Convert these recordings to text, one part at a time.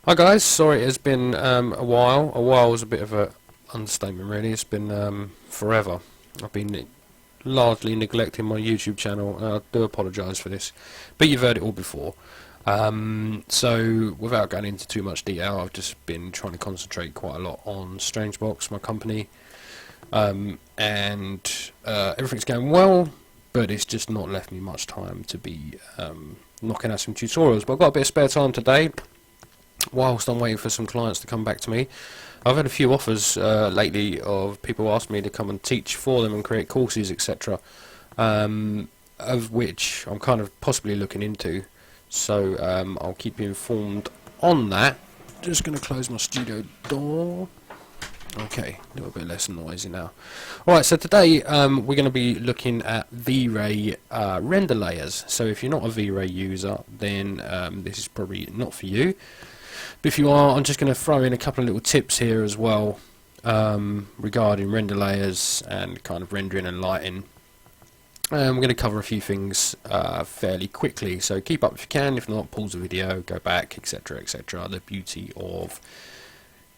Hi guys, sorry it has been a while. A while is a bit of an understatement really. It's been forever. I've been largely neglecting my YouTube channel and I do apologise for this. But you've heard it all before. So without going into too much detail, I've just been trying to concentrate quite a lot on Strangebox, my company. And everything's going well, but it's just not left me much time to be knocking out some tutorials. But I've got a bit of spare time today. Whilst I'm waiting for some clients to come back to me, I've had a few offers lately of people asking me to come and teach for them and create courses, etc. Of which I'm kind of possibly looking into. So I'll keep you informed on that. Just going to close my studio door. Okay, a little bit less noisy now. Alright, so today we're going to be looking at Vray render layers. So if you're not a Vray user, then this is probably not for you. But if you are, I'm just going to throw in a couple of little tips here as well regarding render layers and kind of rendering and lighting. We're going to cover a few things fairly quickly, so keep up if you can. If not, pause the video, go back, etc, etc. The beauty of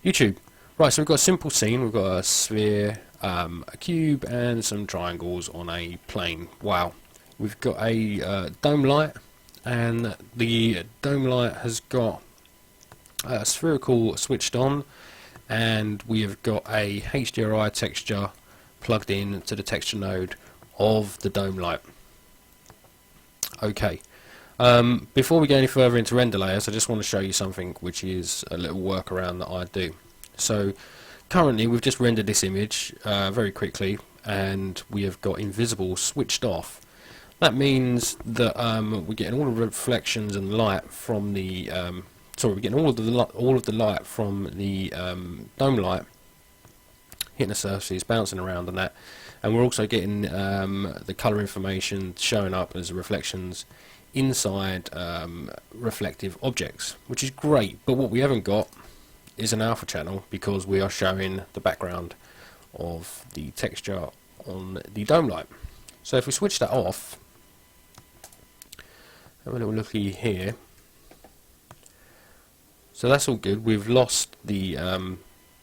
YouTube. Right, so we've got a simple scene. We've got a sphere, a cube, and some triangles on a plane. Wow. We've got a dome light, and the dome light has got spherical switched on, and we have got a HDRI texture plugged in to the texture node of the dome light. Okay, before we go any further into render layers, I just want to show you something which is a little workaround that I do. So currently we've just rendered this image very quickly, and we have got invisible switched off. That means that we're getting all the reflections and light from the we're getting all of the light from the dome light hitting the surfaces, bouncing around and that, and we're also getting the colour information showing up as reflections inside reflective objects, which is great. But what we haven't got is an alpha channel, because we are showing the background of the texture on the dome light. So if we switch that off, have a little looky here. So that's all good. We've lost the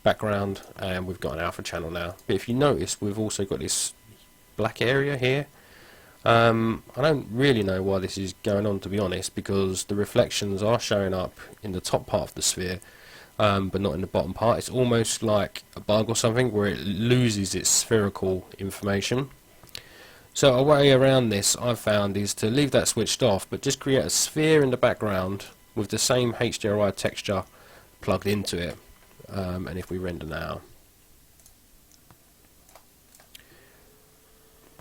background and we've got an alpha channel now. But if you notice, we've also got this black area here. I don't really know why this is going on, to be honest, because the reflections are showing up in the top part of the sphere, but not in the bottom part. It's almost like a bug or something where it loses its spherical information. So a way around this I've found is to leave that switched off, but just create a sphere in the background with the same HDRI texture plugged into it. And if we render now,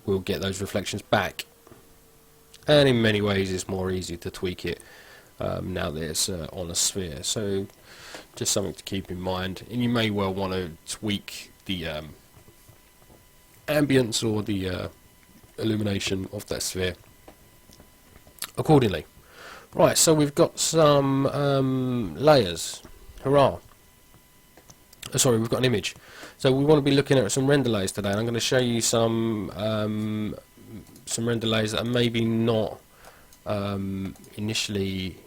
we'll get those reflections back. And in many ways it's more easy to tweak it now that it's on a sphere. So just something to keep in mind. And you may well want to tweak the ambience or the illumination of that sphere accordingly. Right, so we've got some layers. Hurrah! Sorry, we've got an image. So we want to be looking at some render layers today. And I'm going to show you some render layers that are maybe not initially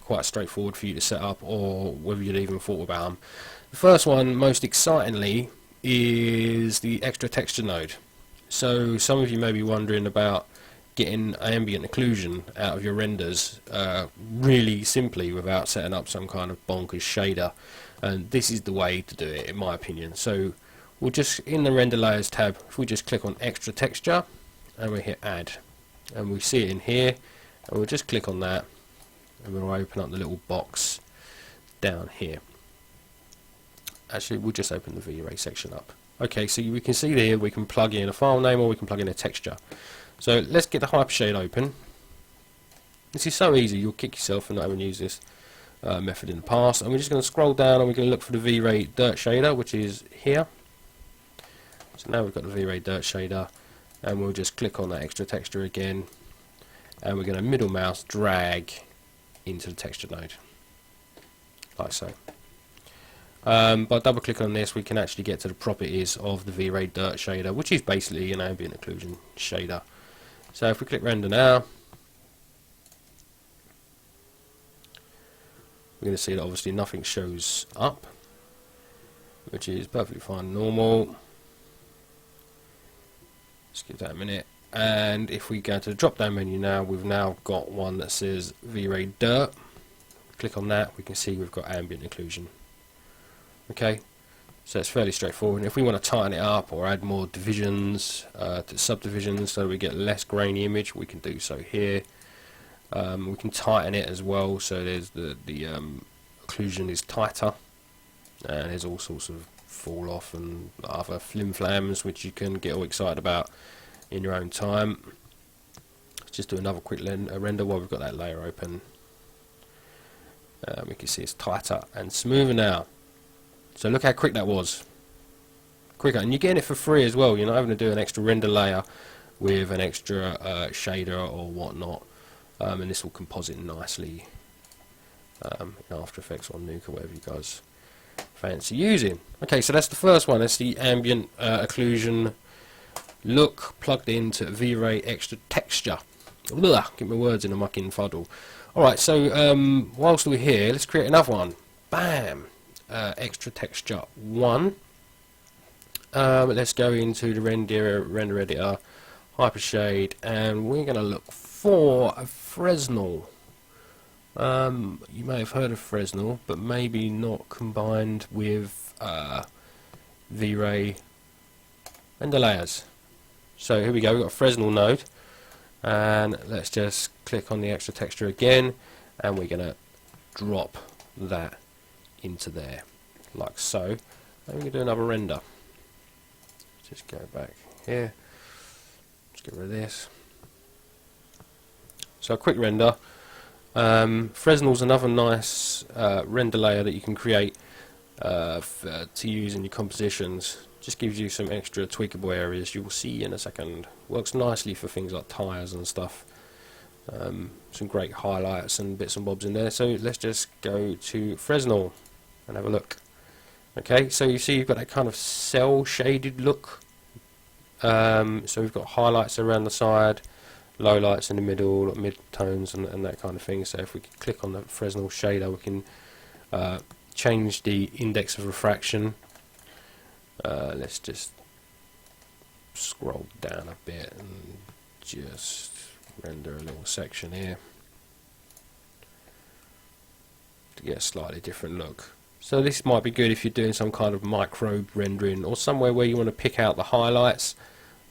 quite straightforward for you to set up, or whether you'd even thought about them. The first one, most excitingly, is the extra texture node. So some of you may be wondering about getting ambient occlusion out of your renders really simply without setting up some kind of bonkers shader, and this is the way to do it, in my opinion. So we'll just, in the render layers tab, if we just click on extra texture and we hit add, and we see it in here, and we'll just click on that and we'll open up the little box down here. Actually, we'll just open the Vray section up. Okay, so we can see here we can plug in a file name or we can plug in a texture. So let's get the Hypershade open. This is so easy, you'll kick yourself for not having used this method in the past. And we're just going to scroll down and we're going to look for the Vray Dirt shader, which is here. So now we've got the Vray Dirt shader, and we'll just click on that extra texture again, and we're going to middle mouse drag into the texture node, like so. By double clicking on this, we can actually get to the properties of the Vray Dirt shader, which is basically an ambient occlusion shader. So if we click render now, we're going to see that obviously nothing shows up, which is perfectly fine, normal. Just give that a minute. And if we go to the drop down menu now, we've now got one that says Vray Dirt. Click on that, we can see we've got ambient occlusion. Okay, so it's fairly straightforward. And if we want to tighten it up or add more divisions, to subdivisions, so we get less grainy image, we can do so here. We can tighten it as well, so there's the occlusion is tighter, and there's all sorts of fall off and other flim flams which you can get all excited about in your own time. Let's just do another quick render while we've got that layer open. We can see it's tighter and smoother now. So look how quick that was. Quicker, and you're getting it for free as well. You're not having to do an extra render layer with an extra shader or whatnot. And this will composite nicely in After Effects or Nuke or whatever you guys fancy using. Okay, so that's the first one. That's the ambient occlusion look plugged into Vray extra texture. Ugh, get my words in a mucking fuddle. Alright, so whilst we're here, let's create another one. Bam! Extra texture 1. Let's go into the render editor, hypershade, and we're going to look for a Fresnel. You may have heard of Fresnel, but maybe not combined with Vray render layers. So here we go, we've got a Fresnel Note, and let's just click on the extra texture again, and we're going to drop that into there, like so. And we can do another render. Just go back here, let's get rid of this. So a quick render. Fresnel's another nice render layer that you can create to use in your compositions. Just gives you some extra tweakable areas, you will see in a second. Works nicely for things like tyres and stuff. Some great highlights and bits and bobs in there. So let's just go to Fresnel and have a look. Okay, so you see you've got that kind of cell shaded look. So we've got highlights around the side, lowlights in the middle, mid-tones and that kind of thing. So if we click on the Fresnel shader, we can change the index of refraction. Let's just scroll down a bit and just render a little section here to get a slightly different look. So this might be good if you're doing some kind of microbe rendering or somewhere where you want to pick out the highlights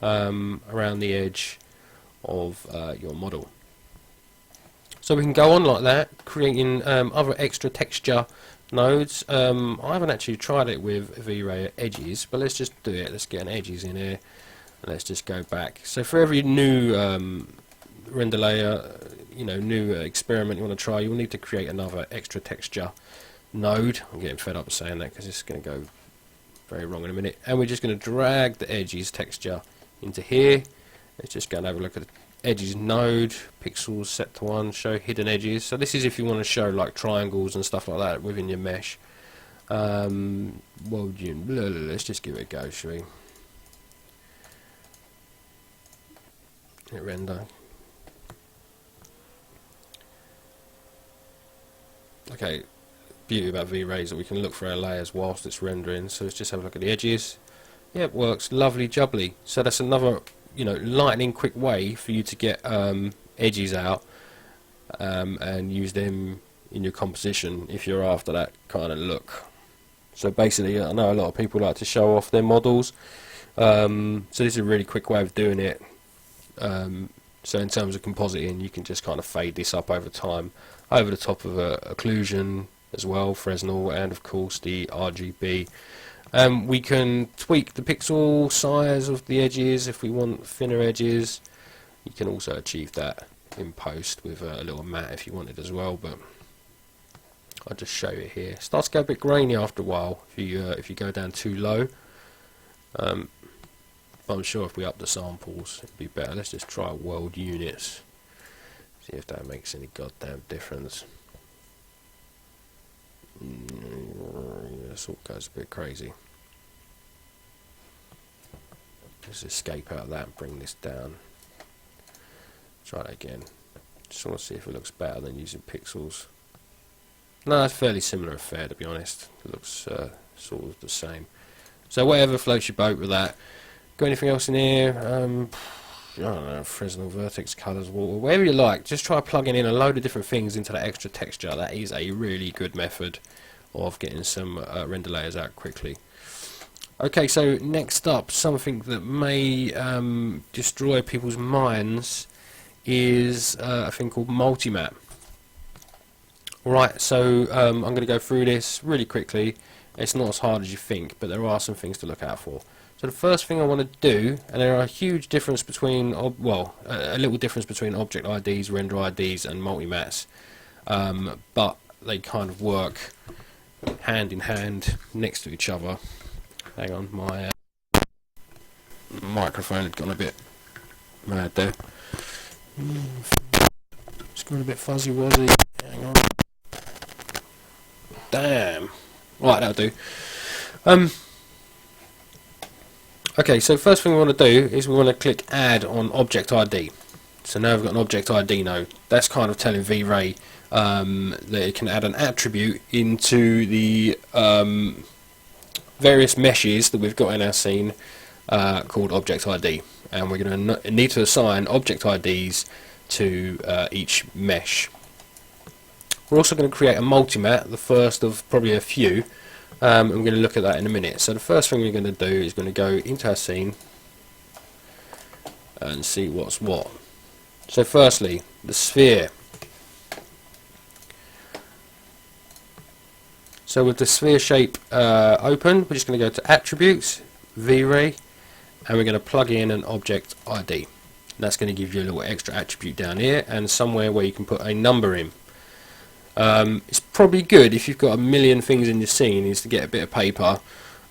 around the edge of your model. So we can go on like that, creating other extra texture nodes. I haven't actually tried it with Vray edges, but let's just do it. Let's get an edges in here, and let's just go back. So for every new render layer, new experiment you want to try, you'll need to create another extra texture node. I'm getting fed up saying that because it's going to go very wrong in a minute. And we're just going to drag the edges texture into here. Let's just go and have a look at the edges node, pixels set to 1, show hidden edges. So this is if you want to show like triangles and stuff like that within your mesh. Well, let's just give it a go, shall we? Hit render. Okay, beauty about Vray is that we can look for our layers whilst it's rendering. So let's just have a look at the edges. Yeah, it works lovely jubbly. So that's another lightning quick way for you to get edges out and use them in your composition if you're after that kind of look. So basically, I know a lot of people like to show off their models, so this is a really quick way of doing it. So in terms of compositing, you can just kind of fade this up over time, over the top of occlusion as well, Fresnel, and of course the RGB. We can tweak the pixel size of the edges if we want thinner edges. You can also achieve that in post with a little matte if you wanted as well, but I'll just show you here. It starts to go a bit grainy after a while if you go down too low. But I'm sure if we up the samples it'd be better. Let's just try world units, see if that makes any goddamn difference. This all goes a bit crazy. Let's escape out of that and bring this down. Try that again. Just want to see if it looks better than using pixels. No, it's fairly similar affair, to be honest. It looks sort of the same. So whatever floats your boat with that. Got anything else in here? I don't know, Fresnel vertex colours, whatever you like. Just try plugging in a load of different things into that extra texture. That is a really good method of getting some render layers out quickly. Okay, so next up, something that may destroy people's minds is a thing called multi-map. Alright, so I'm going to go through this really quickly. It's not as hard as you think, but there are some things to look out for. So the first thing I want to do, and there are a huge difference between, well, a little difference between object IDs, render IDs, and multi-mats, but they kind of work hand in hand next to each other. Hang on, my microphone had gone a bit mad there. It's gone a bit fuzzy wuzzy. Hang on. Damn. Right, that'll do. Okay, so first thing we want to do is we want to click Add on Object ID. So now we've got an Object ID node. That's kind of telling Vray that it can add an attribute into the various meshes that we've got in our scene called Object ID. And we're going to need to assign Object IDs to each mesh. We're also going to create a multi-mat, the first of probably a few. And we're going to look at that in a minute. So the first thing we're going to do is going to go into our scene and see what's what. So firstly, the sphere. So with the sphere shape open, we're just going to go to Attributes, Vray, and we're going to plug in an Object ID. That's going to give you a little extra attribute down here and somewhere where you can put a number in. It's probably good if you've got a million things in your scene is to get a bit of paper,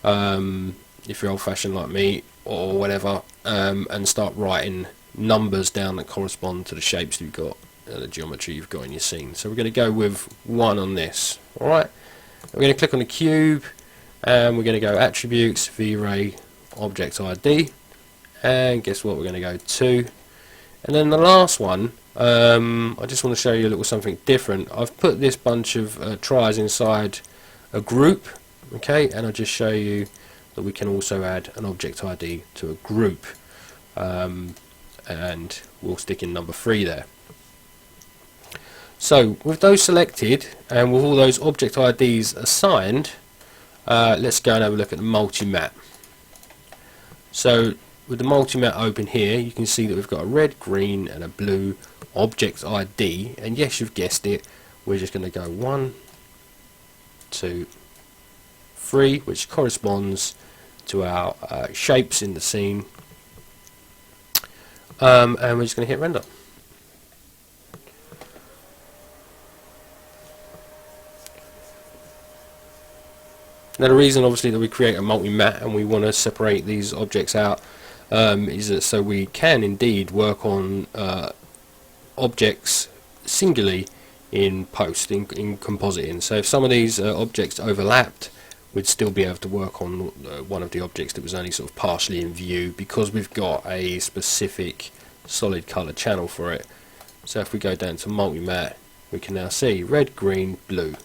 if you're old-fashioned like me or whatever, and start writing numbers down that correspond to the shapes you've got, the geometry you've got in your scene. So we're going to go with 1 on this. Alright, we're going to click on the cube and we're going to go Attributes, Vray, Object ID, and guess what, we're going to go 2. And then the last one, I just want to show you a little something different. I've put this bunch of tries inside a group, okay, and I'll just show you that we can also add an Object ID to a group, and we'll stick in number 3 there. So with those selected and with all those Object IDs assigned, let's go and have a look at the multi-map. So with the multi-map open here, you can see that we've got a red, green and a blue Object ID, and yes, you've guessed it, we're just going to go 1, 2, 3, which corresponds to our shapes in the scene, and we're just going to hit render. Now the reason obviously that we create a multi-mat and we want to separate these objects out is that so we can indeed work on objects singularly in post, in compositing. So if some of these objects overlapped, we'd still be able to work on one of the objects that was only sort of partially in view because we've got a specific solid colour channel for it. So if we go down to multi-mat, we can now see red, green, blue.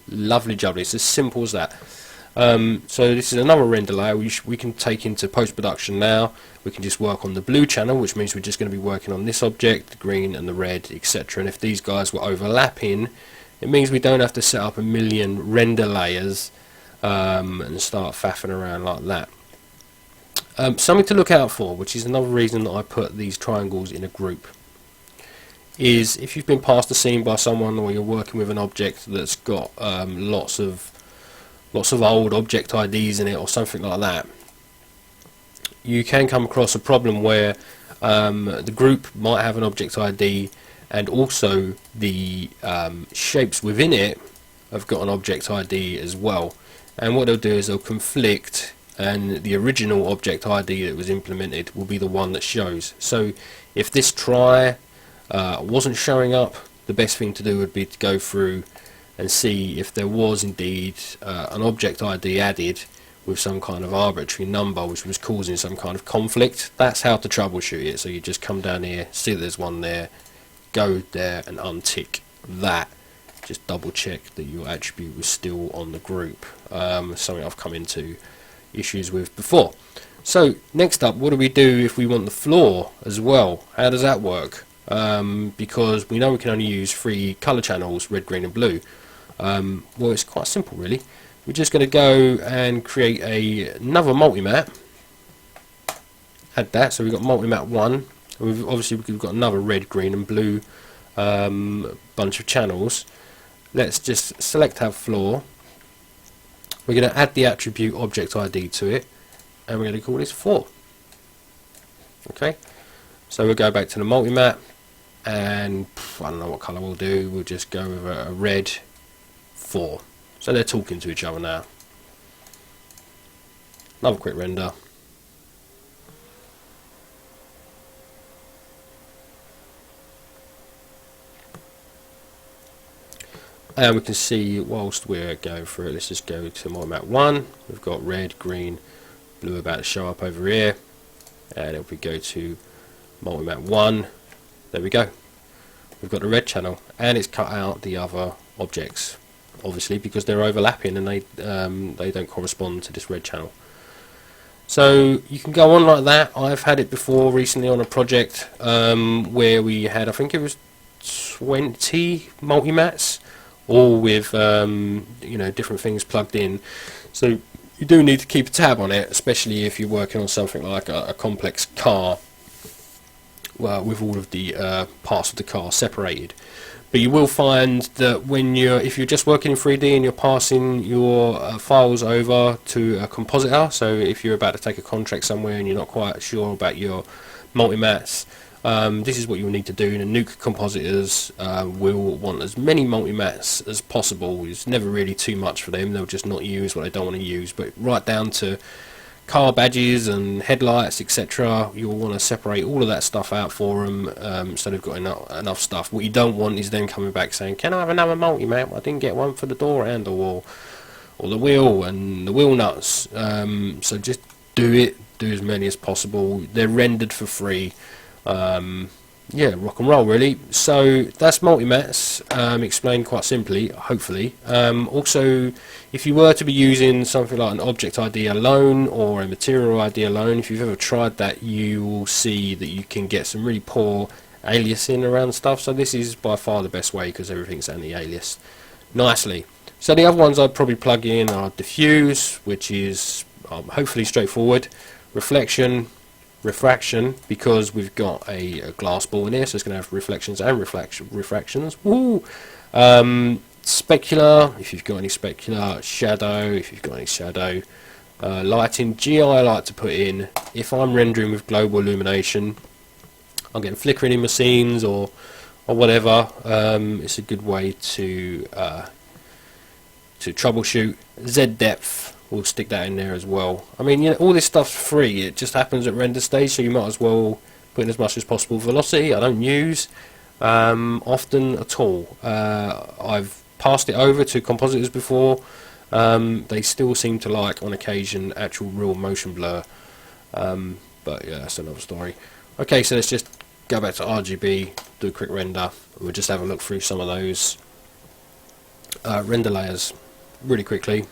Lovely jubbly, it's as simple as that. So this is another render layer we can take into post-production now. We can just work on the blue channel, which means we're just going to be working on this object, the green and the red, etc. And if these guys were overlapping, it means we don't have to set up a million render layers and start faffing around like that. Something to look out for, which is another reason that I put these triangles in a group, is if you've been passed a scene by someone or you're working with an object that's got lots of old object IDs in it or something like that, you can come across a problem where the group might have an object ID and also the shapes within it have got an object ID as well, and what they'll do is they'll conflict, and the original object ID that was implemented will be the one that shows. So if this try wasn't showing up, the best thing to do would be to go through and see if there was indeed an object ID added with some kind of arbitrary number which was causing some kind of conflict. That's how to troubleshoot it. So you just come down here, see there's one there, go there and untick that, just double check that your attribute was still on the group. Something I've come into issues with before. So next up, what do we do if we want the floor as well? How does that work? Because we know we can only use 3 color channels, red, green and blue. Well, it's quite simple really. We're just going to go and create another multi-map. Add that, so we've got multi-map 1. We've got another red, green and blue bunch of channels. Let's just select our floor. We're going to add the attribute object ID to it, and we're going to call this floor. Okay, so we'll go back to the multi-map, and I don't know what colour we'll do. We'll just go with a red 4. So they're talking to each other now. Another quick render. And we can see whilst we're going through it, let's just go to multi-map 1. We've got red, green, blue about to show up over here. And if we go to multi-map 1, there we go. We've got the red channel, and it's cut out the other objects, obviously because they're overlapping and they don't correspond to this red channel. So you can go on like that. I've had it before recently on a project where we had, I think it was 20 multi-mats, all with you know, different things plugged in. So you do need to keep a tab on it, especially if you're working on something like a complex car, well, with all of the parts of the car separated. But you will find that if you're just working in 3D and you're passing your files over to a compositor, so if you're about to take a contract somewhere and you're not quite sure about your multi-mats, this is what you'll need to do. And the Nuke compositors will want as many multi-mats as possible. It's never really too much for them. They'll just not use what they don't want to use. But right down to car badges and headlights, etc., you'll want to separate all of that stuff out for them, so they've got enough stuff. What you don't want is them coming back saying, can I have another multi-mat? I didn't get one for the door handle or the wheel and the wheel nuts. So just do as many as possible. They're rendered for free. Yeah, rock and roll really. So that's multi-mats, explained quite simply, hopefully. Also, if you were to be using something like an object ID alone or a material ID alone, if you've ever tried that, you will see that you can get some really poor aliasing around stuff. So this is by far the best way because everything's anti-aliased nicely. So the other ones I'd probably plug in are diffuse, which is hopefully straightforward, reflection, refraction, because we've got a glass ball in here, so it's going to have reflections and refractions. Woo! Specular, if you've got any specular, shadow, if you've got any shadow, lighting. GI I like to put in, if I'm rendering with global illumination, I'm getting flickering in my scenes or whatever, it's a good way to troubleshoot. Z depth, we'll stick that in there as well. I mean, you know, all this stuff's free. It just happens at render stage, so you might as well put in as much as possible. Velocity I don't use often at all. I've passed it over to compositors before. They still seem to like on occasion actual real motion blur, but yeah, that's another story. Okay, so let's just go back to RGB, do a quick render, and we'll just have a look through some of those render layers really quickly.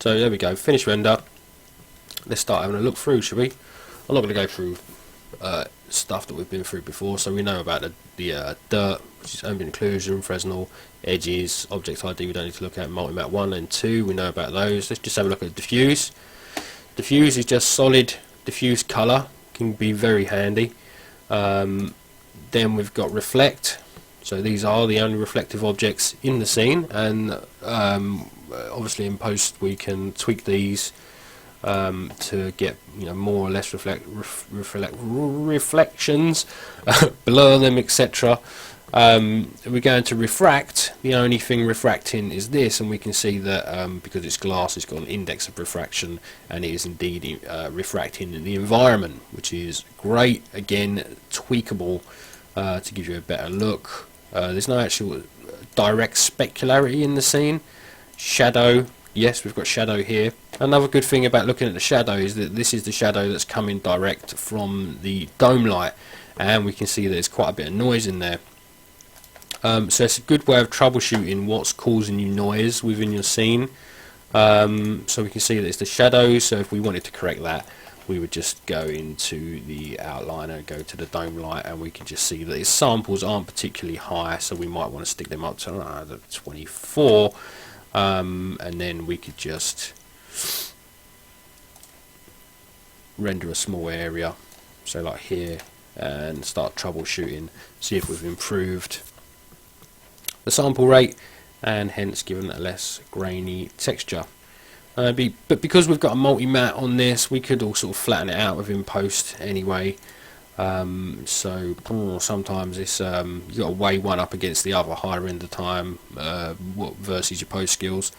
So there we go, finished render. Let's start having a look through, shall we? I'm not going to go through stuff that we've been through before, so we know about the dirt, which is ambient occlusion, Fresnel, edges, object ID we don't need to look at, multi-map 1 and 2, we know about those. Let's just have a look at diffuse. Diffuse is just solid diffuse colour, can be very handy. Then we've got reflect, so these are the only reflective objects in the scene, and obviously in post we can tweak these to get, you know, more or less reflections, blur them, etc. We're going to refract. The only thing refracting is this, and we can see that because it's glass, it's got an index of refraction, and it is indeed refracting in the environment, which is great. Again, tweakable to give you a better look. There's no actual direct specularity in the scene. Shadow, yes, we've got shadow here. Another good thing about looking at the shadow is that this is the shadow that's coming direct from the dome light, and we can see there's quite a bit of noise in there. So it's a good way of troubleshooting what's causing you noise within your scene. So we can see that it's the shadow, so if we wanted to correct that, we would just go into the outliner, go to the dome light, and we can just see that its samples aren't particularly high, so we might want to stick them up to the 24, and then we could just render a small area, so like here, and start troubleshooting, see if we've improved the sample rate, and hence given that less grainy texture. But because we've got a multi-matte on this, we could all sort of flatten it out within post anyway. So sometimes it's you've got to weigh one up against the other, higher render time versus your post skills.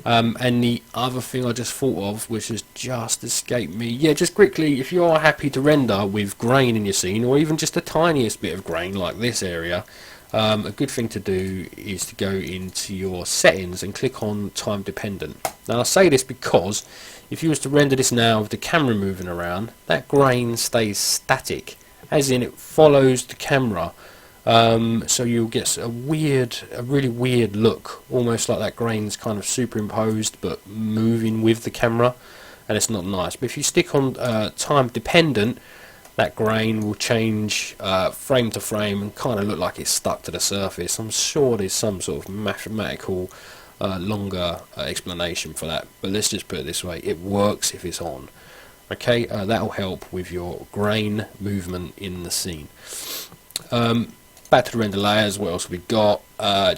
And the other thing I just thought of, which has just escaped me, yeah, just quickly, if you are happy to render with grain in your scene, or even just the tiniest bit of grain like this area, a good thing to do is to go into your settings and click on time dependent. Now I say this because if you was to render this now with the camera moving around, that grain stays static, as in it follows the camera. So you'll get a really weird look, almost like that grain's kind of superimposed but moving with the camera, and it's not nice. But if you stick on time dependent, that grain will change frame to frame and kind of look like it's stuck to the surface. I'm sure there's some sort of mathematical longer explanation for that, but let's just put it this way, it works if it's on. Okay, that'll help with your grain movement in the scene. Back to the render layers, what else have we got?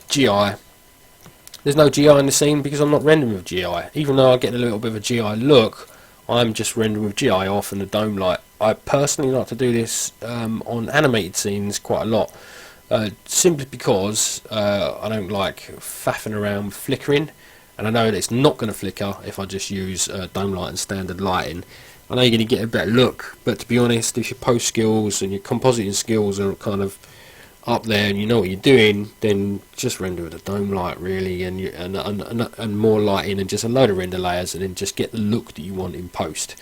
GI. There's no GI in the scene because I'm not rendering with GI. Even though I get a little bit of a GI look, I'm just rendering with GI off and the dome light. I personally like to do this on animated scenes quite a lot, simply because I don't like faffing around with flickering, and I know that it's not going to flicker if I just use dome light and standard lighting. I know you're going to get a better look, but to be honest, if your post skills and your compositing skills are kind of up there and you know what you're doing, then just render with a dome light really, and more lighting and just a load of render layers, and then just get the look that you want in post.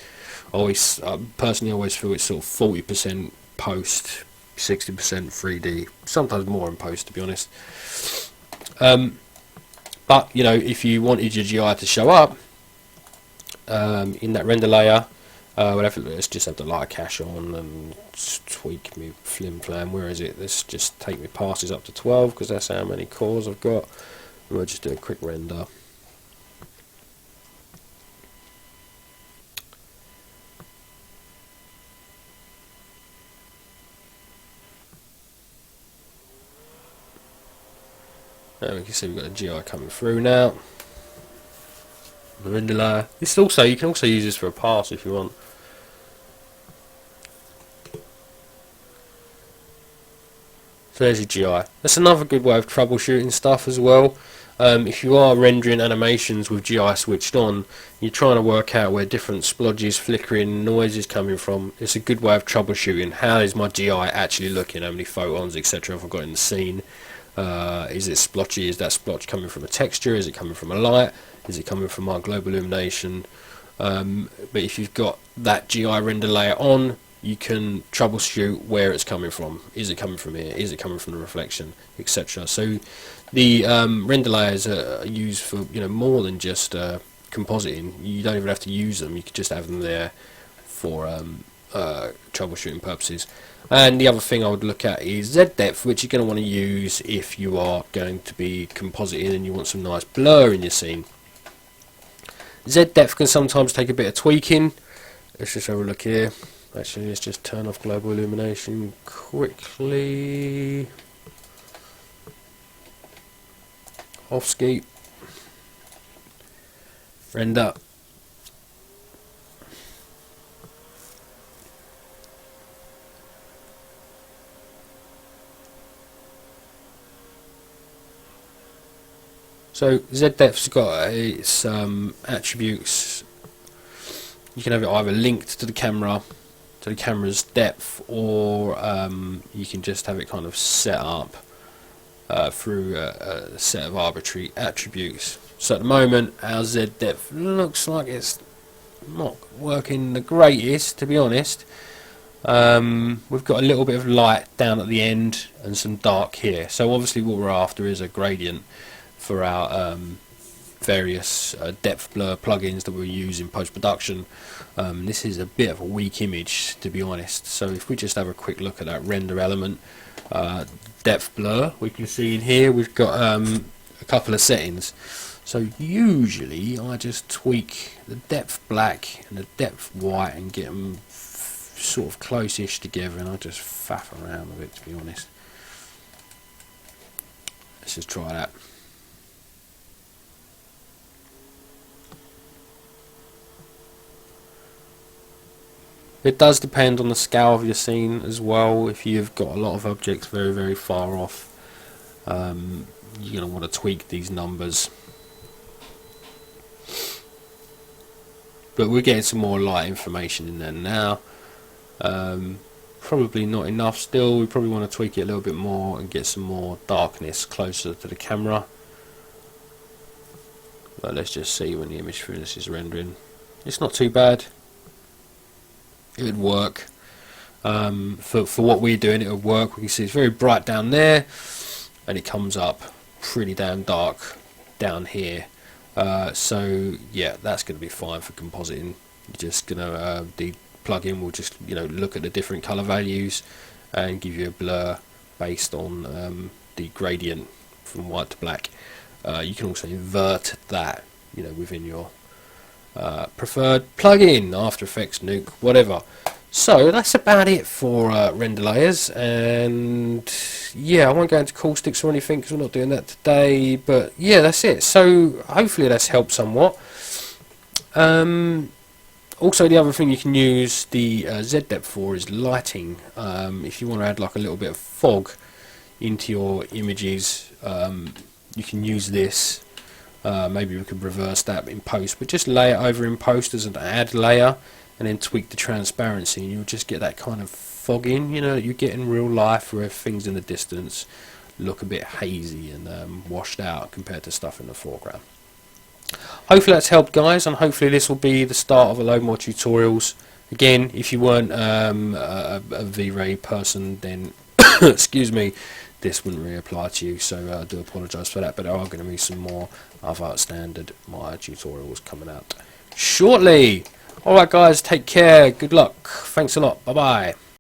Personally, I always feel it's sort of 40% post, 60% 3D, sometimes more in post, to be honest. But you know, if you wanted your GI to show up in that render layer, let's just have the light cache on and tweak me flim flam. Where is it? Let's just take my passes up to 12 because that's how many cores I've got. And we'll just do a quick render. And we can see we've got a GI coming through now. The render layer. You can also use this for a pass if you want. So there's your GI. That's another good way of troubleshooting stuff as well. If you are rendering animations with GI switched on, you're trying to work out where different splodges, flickering, noise is coming from. It's a good way of troubleshooting. How is my GI actually looking? How many photons, etc. have I got in the scene? Is it splotchy? Is that splotch coming from a texture? Is it coming from a light? Is it coming from my global illumination? But if you've got that GI render layer on, you can troubleshoot where it's coming from. Is it coming from here? Is it coming from the reflection, etc. So the render layers are used for more than just compositing. You don't even have to use them. You could just have them there for troubleshooting purposes. And the other thing I would look at is Z depth, which you're going to want to use if you are going to be compositing and you want some nice blur in your scene. Z depth can sometimes take a bit of tweaking. Let's just have a look here. Actually, let's just turn off global illumination quickly. Off skeet. Render. So Z depth's got its attributes. You can have it either linked to the camera, to the camera's depth, or you can just have it kind of set up through a set of arbitrary attributes. So at the moment our Z depth looks like it's not working the greatest, to be honest. We've got a little bit of light down at the end and some dark here, so obviously what we're after is a gradient for our various depth blur plugins that we use in post-production. This is a bit of a weak image, to be honest, so if we just have a quick look at that render element, depth blur, we can see in here we've got a couple of settings. So usually I just tweak the depth black and the depth white and get them sort of close-ish together, and I just faff around with it, to be honest. Let's just try that. It does depend on the scale of your scene as well. If you've got a lot of objects very, very far off, you're going to want to tweak these numbers. But we're getting some more light information in there now. Probably not enough still. We probably want to tweak it a little bit more and get some more darkness closer to the camera. But let's just see when the image finish is rendering. It's not too bad. It would work. For what we're doing, it would work. We can see it's very bright down there, and it comes up pretty damn dark down here. So yeah, that's going to be fine for compositing. You're just gonna the plugin will just look at the different color values and give you a blur based on the gradient from white to black. You can also invert that within your preferred plugin, After Effects, Nuke, whatever. So that's about it for render layers, and yeah, I won't go into caustics or anything because we're not doing that today, but yeah, that's it. So hopefully that's helped somewhat. Also, the other thing you can use the Z depth for is lighting. If you want to add like a little bit of fog into your images, you can use this. Maybe we could reverse that in post, but just lay it over in post as an add layer and then tweak the transparency, and you'll just get that kind of fog in, that you get in real life, where things in the distance look a bit hazy and washed out compared to stuff in the foreground. Hopefully that's helped, guys, and hopefully this will be the start of a load more tutorials. Again, if you weren't a Vray person, then excuse me, this wouldn't really apply to you, so I do apologise for that, but there are going to be some more other standard Maya tutorials coming out shortly. Alright guys, take care, good luck, thanks a lot, bye bye.